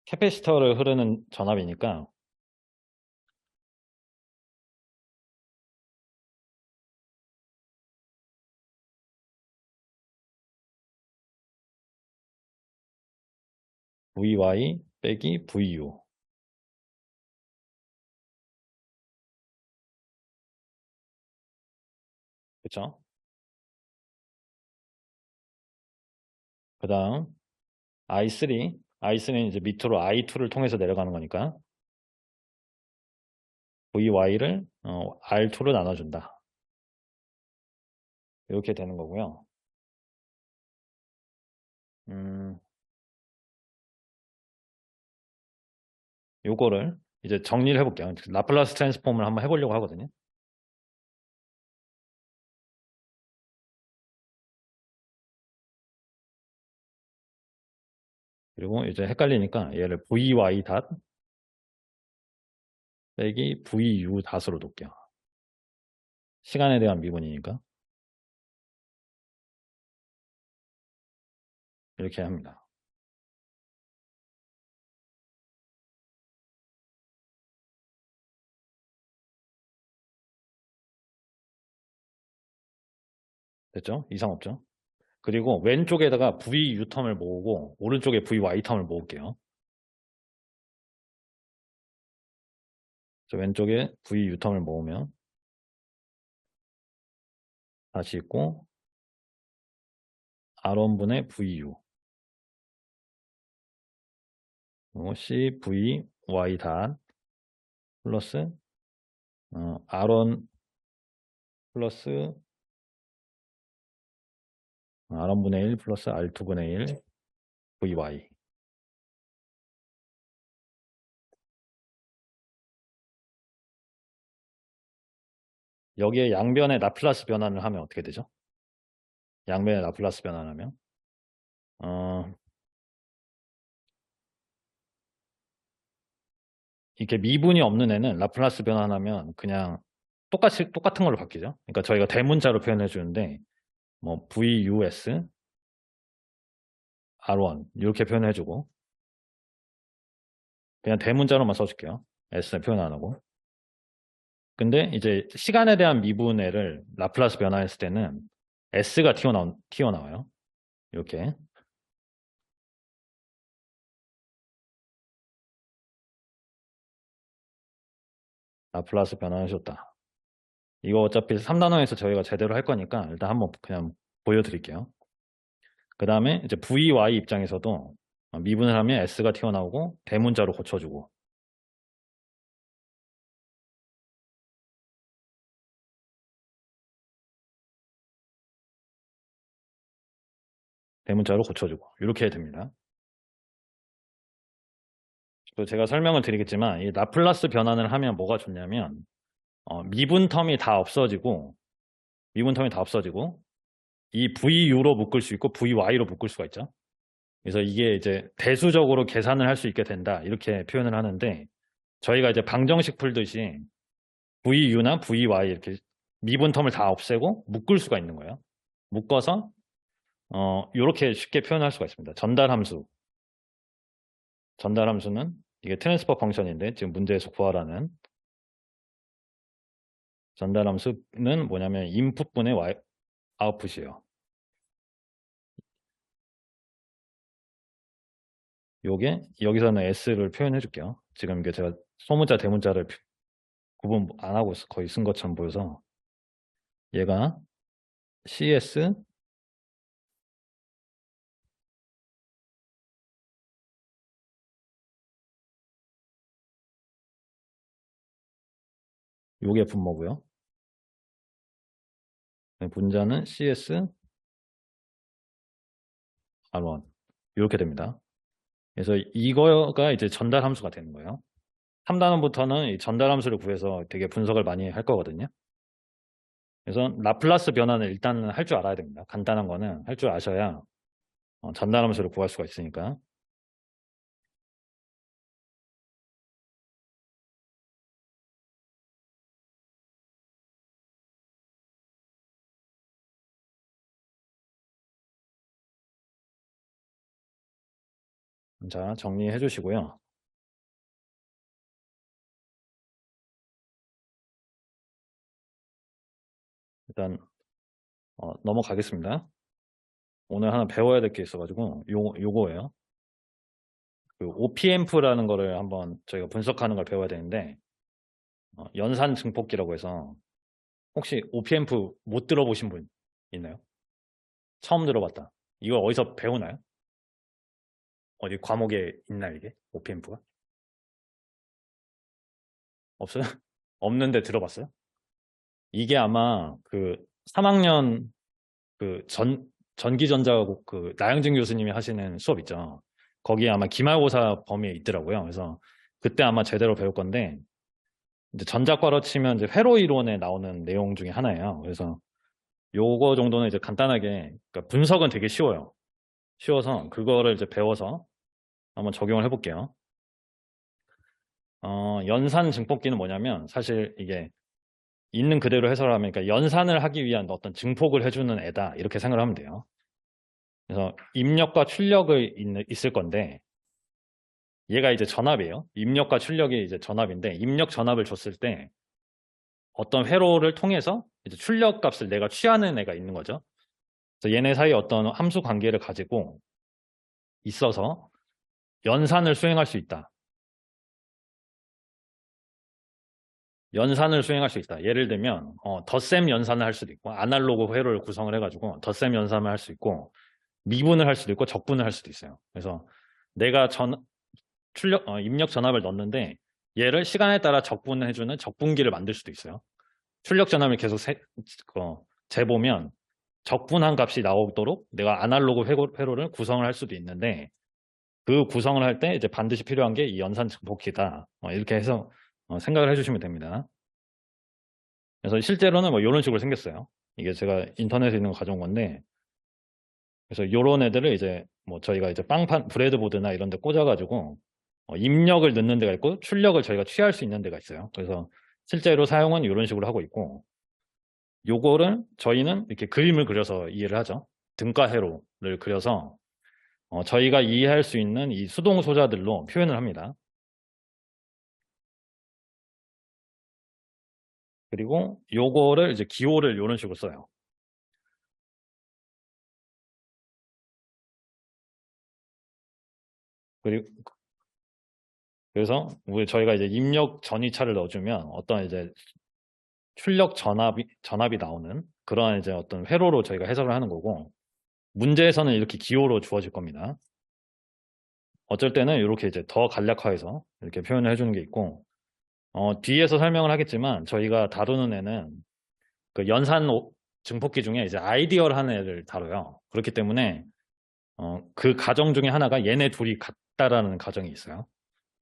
캐패시터를 흐르는 전압이니까 VY 빼기 VU. 그쵸? 그 다음 I3는 이제 밑으로 I2를 통해서 내려가는 거니까 VY를 R2로 나눠준다. 이렇게 되는 거고요. 요거를 이제 정리를 해볼게요. 라플라스 트랜스폼을 한번 해보려고 하거든요. 그리고 이제 헷갈리니까 얘를 VY 닷 빼기 VU 닷으로 놓을게요. 시간에 대한 미분이니까 이렇게 합니다. 됐죠? 이상 없죠? 그리고 왼쪽에다가 VU 텀을 모으고 오른쪽에 VY 텀을 모을게요. 왼쪽에 VU 텀을 모으면 다시 있고 R1분의 VU CVY 닷 플러스 R1 플러스 R1분의 1 플러스 R2분의 1 VY. 여기에 양변의 라플라스 변환을 하면 어떻게 되죠? 양변의 라플라스 변환을 하면 이렇게 미분이 없는 애는 라플라스 변환하면 그냥 똑같은 걸로 바뀌죠. 그러니까 저희가 대문자로 표현해 주는데 뭐 VUS R1 이렇게 표현해 주고 그냥 대문자로만 써줄게요. S는 표현 안 하고. 근데 이제 시간에 대한 미분애를 라플라스 변환했을 때는 S가 튀어나와요. 이렇게. 라플라스 변환해줬다. 이거 어차피 3단원에서 저희가 제대로 할 거니까 일단 한번 그냥 보여드릴게요. 그 다음에 이제 VY 입장에서도 미분을 하면 S가 튀어나오고 대문자로 고쳐주고 대문자로 고쳐주고 이렇게 됩니다. 또 제가 설명을 드리겠지만 이 라플라스 변환을 하면 뭐가 좋냐면 미분 텀이 다 없어지고 이 VU로 묶을 수 있고 VY로 묶을 수가 있죠. 그래서 이게 이제 대수적으로 계산을 할 수 있게 된다 이렇게 표현을 하는데 저희가 이제 방정식 풀듯이 VU나 VY 이렇게 미분 텀을 다 없애고 묶을 수가 있는 거예요. 묶어서 이렇게 쉽게 표현할 수가 있습니다. 전달함수는 이게 트랜스퍼 펑션인데 지금 문제에서 구하라는 전달함수는 뭐냐면 인풋분의 아웃풋이에요. 요게 여기서는 S를 표현해 줄게요. 지금 이게 제가 소문자 대문자를 구분 안 하고 거의 쓴 것처럼 보여서 얘가 CS 요게 분모고요. 분자는 CS R1 이렇게 됩니다. 그래서 이거가 이제 전달 함수가 되는 거예요. 3단원부터는 이 전달 함수를 구해서 되게 분석을 많이 할 거거든요. 그래서 라플라스 변화는 일단은 할 줄 알아야 됩니다. 간단한 거는 할 줄 아셔야 전달함수를 구할 수가 있으니까. 자, 정리해 주시고요. 일단 넘어가겠습니다. 오늘 하나 배워야 될 게 있어가지고 요거예요. 그 OPM프라는 거를 한번 저희가 분석하는 걸 배워야 되는데 연산 증폭기라고 해서 혹시 OPM프 못 들어보신 분 있나요? 처음 들어봤다. 이거 어디서 배우나요? 어디 과목에 있나 이게 OPM프가? 없어요? 없는데 들어봤어요? 이게 아마 그 3학년 그 전기전자국 그 나영진 교수님이 하시는 수업 있죠. 거기에 아마 기말고사 범위에 있더라고요. 그래서 그때 아마 제대로 배울 건데 이제 전자과로 치면 이제 회로 이론에 나오는 내용 중에 하나예요. 그래서 요거 정도는 이제 간단하게 그러니까 분석은 되게 쉬워요. 쉬워서 그거를 이제 배워서 한번 적용을 해볼게요. 연산 증폭기는 뭐냐면 사실 이게 있는 그대로 해석을 하면 그러니까 연산을 하기 위한 어떤 증폭을 해주는 애다 이렇게 생각을 하면 돼요. 그래서 입력과 출력을 있을 건데 얘가 이제 전압이에요. 입력과 출력이 이제 전압인데 입력 전압을 줬을 때 어떤 회로를 통해서 이제 출력 값을 내가 취하는 애가 있는 거죠. 그래서 얘네 사이에 어떤 함수 관계를 가지고 있어서 연산을 수행할 수 있다. 연산을 수행할 수 있다. 예를 들면 덧셈 연산을 할 수도 있고 아날로그 회로를 구성을 해가지고 덧셈 연산을 할 수 있고 미분을 할 수도 있고 적분을 할 수도 있어요. 그래서 내가 입력 전압을 넣는데 얘를 시간에 따라 적분을 해주는 적분기를 만들 수도 있어요. 출력 전압을 계속 재보면 적분한 값이 나오도록 내가 아날로그 회로를 구성을 할 수도 있는데 그 구성을 할 때 이제 반드시 필요한 게 이 연산 증폭기다. 이렇게 해서 생각을 해주시면 됩니다. 그래서 실제로는 뭐 이런 식으로 생겼어요. 이게 제가 인터넷에 있는 거 가져온 건데 그래서 이런 애들을 이제 뭐 저희가 이제 빵판 브레드보드나 이런 데 꽂아가지고 입력을 넣는 데가 있고 출력을 저희가 취할 수 있는 데가 있어요. 그래서 실제로 사용은 이런 식으로 하고 있고 요거를 저희는 이렇게 그림을 그려서 이해를 하죠. 등가 회로를 그려서 저희가 이해할 수 있는 이 수동 소자들로 표현을 합니다. 그리고 요거를 이제 기호를 이런 식으로 써요. 그리고 그래서 저희가 이제 입력 전위차를 넣어주면 어떤 이제 출력 전압이 나오는 그런 이제 어떤 회로로 저희가 해석을 하는 거고 문제에서는 이렇게 기호로 주어질 겁니다. 어쩔 때는 이렇게 이제 더 간략화해서 이렇게 표현을 해주는 게 있고 뒤에서 설명을 하겠지만 저희가 다루는 애는 그 연산 증폭기 중에 이제 아이디어를 하는 애를 다뤄요. 그렇기 때문에 그 가정 중에 하나가 얘네 둘이 같다라는 가정이 있어요.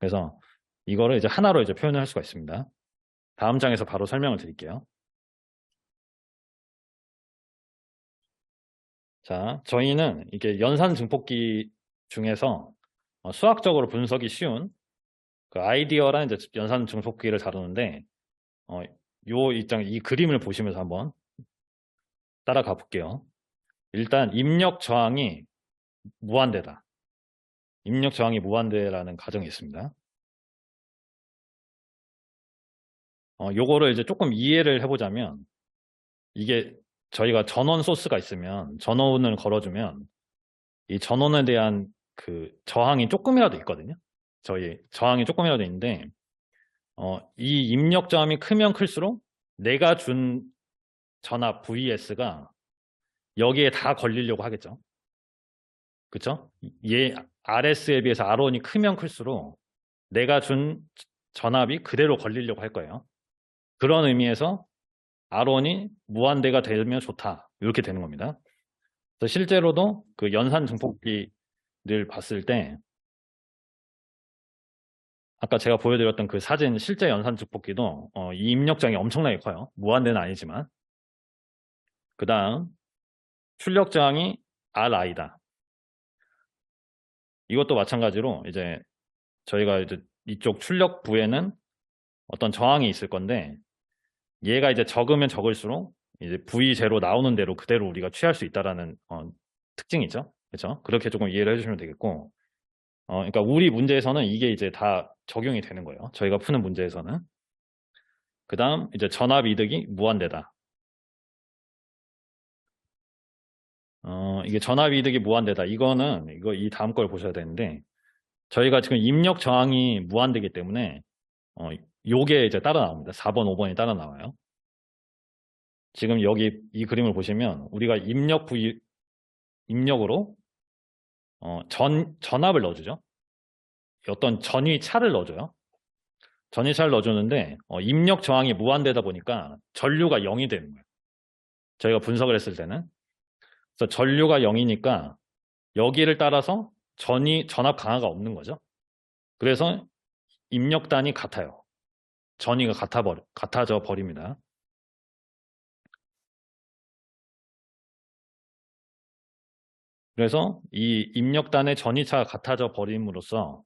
그래서 이거를 이제 하나로 이제 표현을 할 수가 있습니다. 다음 장에서 바로 설명을 드릴게요. 자, 저희는 이게 연산 증폭기 중에서 수학적으로 분석이 쉬운 그 아이디어란 이제 연산 증폭기를 다루는데 이 그림을 보시면서 한번 따라가 볼게요. 일단 입력 저항이 무한대다. 입력 저항이 무한대라는 가정이 있습니다. 요거를 이제 조금 이해를 해보자면 이게 저희가 전원 소스가 있으면 전원을 걸어주면 이 전원에 대한 그 저항이 조금이라도 있거든요. 저희 저항이 조금이라도 있는데 이 입력 저항이 크면 클수록 내가 준 전압 VS가 여기에 다 걸리려고 하겠죠. 그쵸? 얘 RS에 비해서 R1이 크면 클수록 내가 준 전압이 그대로 걸리려고 할 거예요. 그런 의미에서 R1이 무한대가 되면 좋다. 이렇게 되는 겁니다. 그래서 실제로도 그 연산 증폭기를 봤을 때 아까 제가 보여드렸던 그 사진 실제 연산 증폭기도 이 입력장이 엄청나게 커요. 무한대는 아니지만 그 다음 출력 저항이 Ri다. 이것도 마찬가지로 이제 저희가 이제 이쪽 출력부에는 어떤 저항이 있을 건데 얘가 이제 적으면 적을수록 이제 V0 나오는 대로 그대로 우리가 취할 수 있다라는 특징이죠. 그렇죠? 그렇게 조금 이해를 해주시면 되겠고, 그러니까 우리 문제에서는 이게 이제 다 적용이 되는 거예요. 저희가 푸는 문제에서는. 그 다음 이제 전압 이득이 무한대다. 이게 전압 이득이 무한대다. 이거는 이 다음 걸 보셔야 되는데 저희가 지금 입력 저항이 무한대기 때문에 요게 이제 따라 나옵니다. 4번, 5번이 따라 나와요. 지금 여기 이 그림을 보시면 우리가 입력으로 전압을 넣어주죠. 어떤 전위차를 넣어줘요. 전위차를 넣어주는데 입력 저항이 무한대다 보니까 전류가 0이 되는 거예요. 저희가 분석을 했을 때는. 그래서 전류가 0이니까 여기를 따라서 전압 강화가 없는 거죠. 그래서 입력단이 같아요. 전위가 같아져 버립니다. 그래서 이 입력단의 전위차가 같아져 버림으로써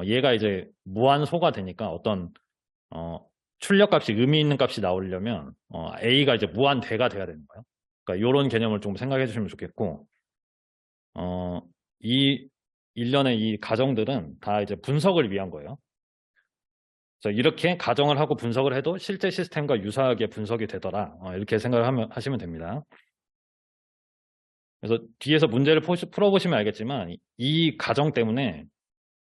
얘가 이제 무한소가 되니까 어떤 출력값이 의미 있는 값이 나오려면 A가 이제 무한대가 돼야 되는 거예요. 그러니까 이런 개념을 좀 생각해 주시면 좋겠고 이 일련의 이 가정들은 다 이제 분석을 위한 거예요. 그래서 이렇게 가정을 하고 분석을 해도 실제 시스템과 유사하게 분석이 되더라. 이렇게 생각을 하시면 됩니다. 그래서 뒤에서 문제를 풀어보시면 알겠지만 이 가정 때문에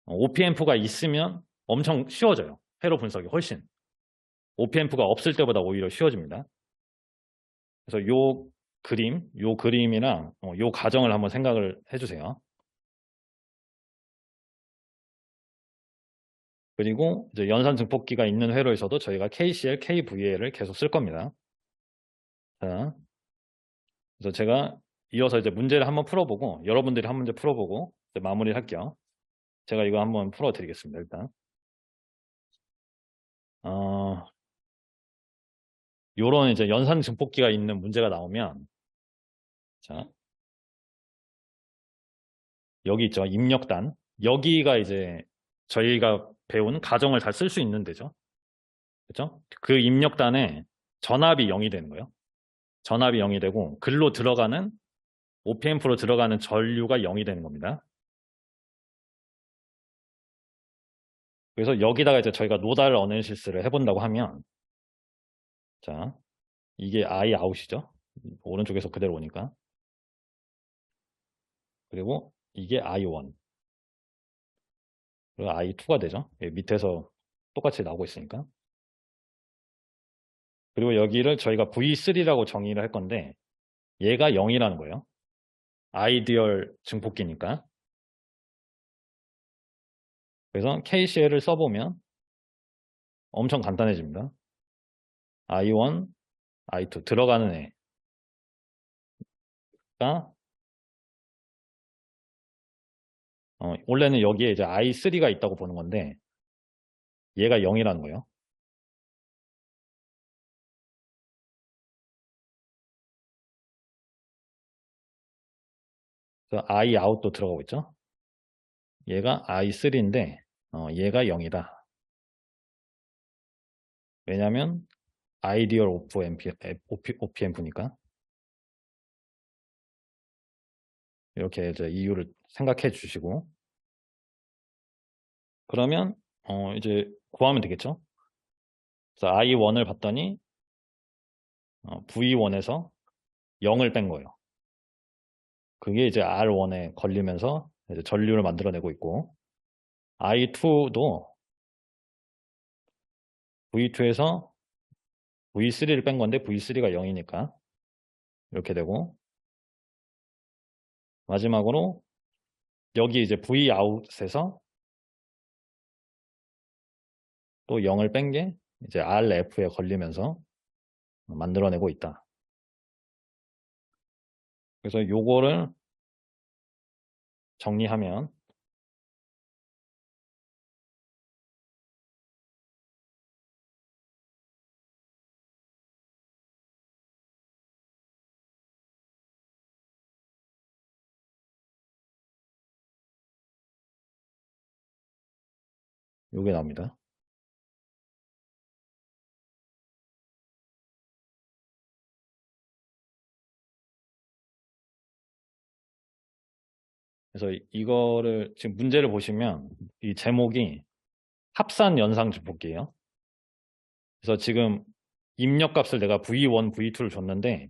OPM프가 있으면 엄청 쉬워져요. 회로 분석이 훨씬. OPM프가 없을 때보다 오히려 쉬워집니다. 그래서 요 그림이랑 요 가정을 한번 생각을 해주세요. 그리고 이제 연산 증폭기가 있는 회로에서도 저희가 KCL, KVL을 계속 쓸 겁니다. 자, 그래서 제가 이어서 이제 문제를 한번 풀어보고 여러분들이 한 문제 풀어보고 이제 마무리를 할게요. 제가 이거 한번 풀어드리겠습니다. 일단 요런 이제 연산 증폭기가 있는 문제가 나오면 자 여기 있죠. 입력단. 여기가 이제 저희가 배운 가정을 다 쓸 수 있는 데죠. 그렇죠? 그 입력단에 전압이 0이 되는 거예요. 전압이 0이 되고 글로 들어가는 OPM프로 들어가는 전류가 0이 되는 겁니다. 그래서 여기다가 이제 저희가 노달 어널시스를 해본다고 하면 자 이게 I 아웃이죠. 오른쪽에서 그대로 오니까. 그리고 이게 I1 그리고 I2가 되죠. 밑에서 똑같이 나오고 있으니까. 그리고 여기를 저희가 V3라고 정의를 할 건데 얘가 0이라는 거예요. 아이디얼 증폭기니까. 그래서 KCL을 써보면 엄청 간단해집니다. I1, I2 들어가는 애가 원래는 여기에 이제 I3가 있다고 보는 건데 얘가 0이라는 거예요. 그래서 I out도 들어가고 있죠. 얘가 I3인데 얘가 0이다. 왜냐하면 아이디얼 OPM프니까. 이렇게 이제 이유를 생각해 주시고 그러면 이제 구하면 되겠죠. 그래서 I1을 봤더니 V1에서 0을 뺀 거예요. 그게 이제 R1에 걸리면서 이제 전류를 만들어내고 있고 I2도 V2에서 V3를 뺀 건데 V3가 0이니까 이렇게 되고 마지막으로 여기 이제 Vout에서 또 0을 뺀 게 이제 RF에 걸리면서 만들어내고 있다. 그래서 요거를 정리하면 요게 나옵니다. 그래서 이거를 지금 문제를 보시면 이 제목이 합산 연상 주폭기예요. 그래서 지금 입력값을 내가 V1, V2를 줬는데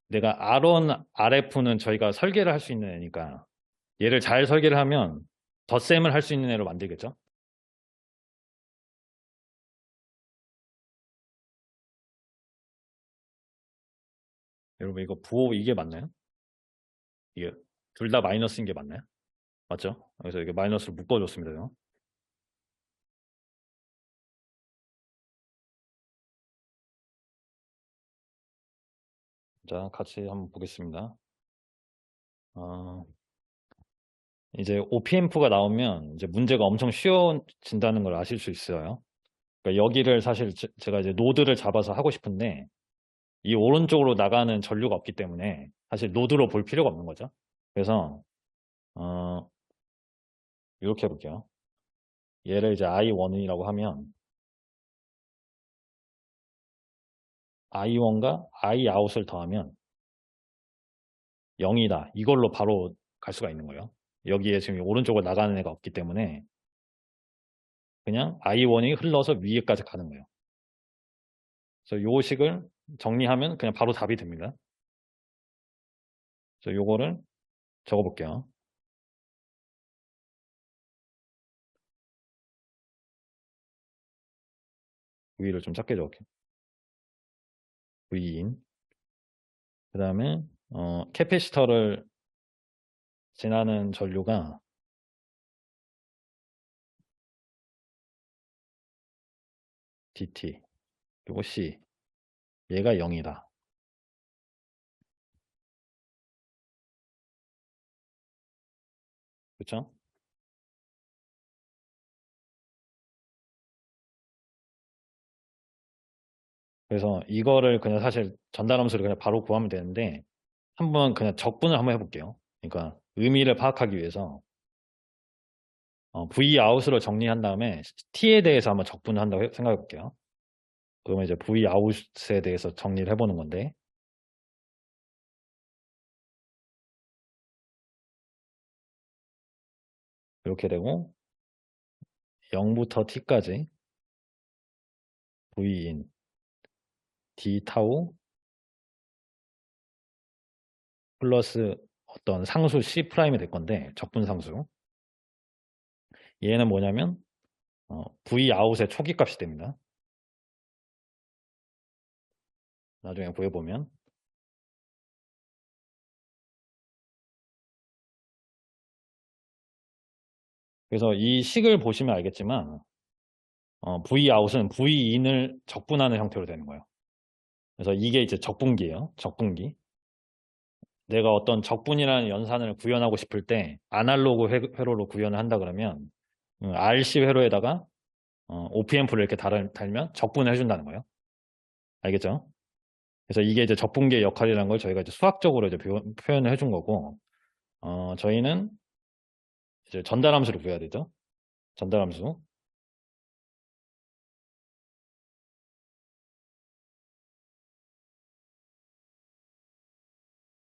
내가 R1, RF는 저희가 설계를 할 수 있는 애니까 얘를 잘 설계를 하면 덧셈을 할 수 있는 애로 만들겠죠. 여러분 이거 부호 이게 맞나요? 이게 둘 다 마이너스인 게 맞나요? 맞죠? 그래서 이게 마이너스를 묶어줬습니다. 이거. 자, 같이 한번 보겠습니다. 어, 이제 OPMF가 나오면 이제 문제가 엄청 쉬워진다는 걸 아실 수 있어요. 그러니까 여기를 사실 제가 이제 노드를 잡아서 하고 싶은데 이 오른쪽으로 나가는 전류가 없기 때문에 사실 노드로 볼 필요가 없는 거죠. 그래서 이렇게 해볼게요. 얘를 이제 I1이라고 하면 I1과 Iout을 더하면 0이다. 이걸로 바로 갈 수가 있는 거예요. 여기에 지금 오른쪽으로 나가는 애가 없기 때문에 그냥 I1이 흘러서 위에까지 가는 거예요. 그래서 요 식을 정리하면 그냥 바로 답이 됩니다. 그래서 요거를 적어볼게요. V를 좀 작게 적을게요. V인. 그 다음에 캐패시터를 지나는 전류가 DT 그리고 C 얘가 0이다. 그렇죠? 그래서 이거를 그냥 사실 전달함수를 그냥 바로 구하면 되는데 한번 그냥 적분을 한번 해볼게요. 그러니까 의미를 파악하기 위해서 V 아웃으로 정리한 다음에 T에 대해서 한번 적분을 한다고 생각해 볼게요. 그러면 이제 V 아웃에 대해서 정리를 해보는 건데 이렇게 되고 0부터 T까지 V인 D 타우 플러스 어떤 상수 C 프라임이 될 건데 적분 상수 얘는 뭐냐면 V 아웃의 초기 값이 됩니다. 나중에 구해보면 그래서 이 식을 보시면 알겠지만 V 아웃은 V 인을 적분하는 형태로 되는 거예요. 그래서 이게 이제 적분기예요. 적분기. 내가 어떤 적분이라는 연산을 구현하고 싶을 때 아날로그 회로로 구현을 한다 그러면 RC 회로에다가 OPM프를 이렇게 달면 적분을 해준다는 거예요. 알겠죠? 그래서 이게 이제 적분기의 역할이라는 걸 저희가 이제 수학적으로 이제 표현을 해준 거고, 저희는 이제 전달함수를 구해야 되죠. 전달함수.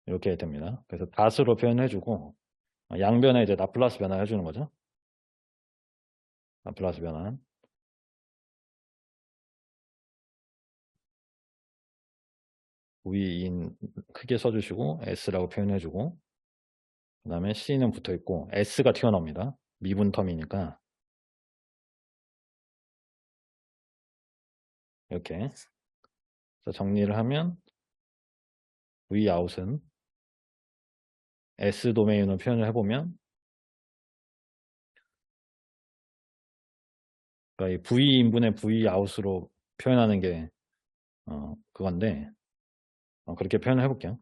이렇게 됩니다. 그래서 다수로 표현해주고, 양변에 이제 라플라스 변환 해주는 거죠. 라플라스 변환. V인 크게 써주시고, S라고 표현해주고, 그 다음에 C는 붙어있고, S가 튀어나옵니다. 미분 텀이니까. 이렇게. 그래서 정리를 하면, V 아웃은 S 도메인으로 표현을 해보면, 그러니까 이 V인분의 V 아웃으로 표현하는 게, 그건데, 그렇게 표현을 해볼게요.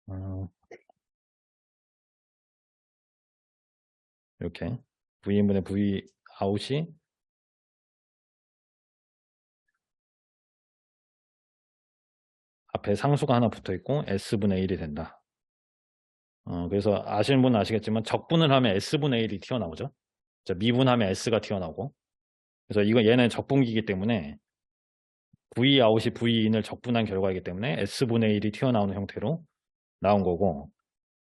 어, 이렇게. V인분의 V 아웃이 앞에 상수가 하나 붙어 있고 S분의 1이 된다. 그래서 아시는 분은 아시겠지만 적분을 하면 S분의 1이 튀어나오죠. 미분하면 S가 튀어나오고. 그래서 이거 얘는 적분기이기 때문에 V 아웃이 V 인을 적분한 결과이기 때문에 S분의 1이 튀어나오는 형태로 나온 거고,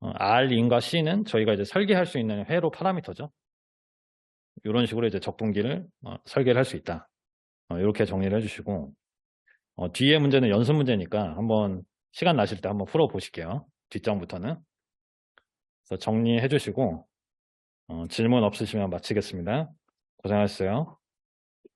R 인과 C는 저희가 이제 설계할 수 있는 회로 파라미터죠. 이런 식으로 이제 적분기를 설계를 할 수 있다. 이렇게 정리를 해주시고, 뒤에 문제는 연습 문제니까 한번 시간 나실 때 한번 풀어 보실게요. 뒷장부터는. 그래서 정리해 주시고 질문 없으시면 마치겠습니다. 고생하셨어요.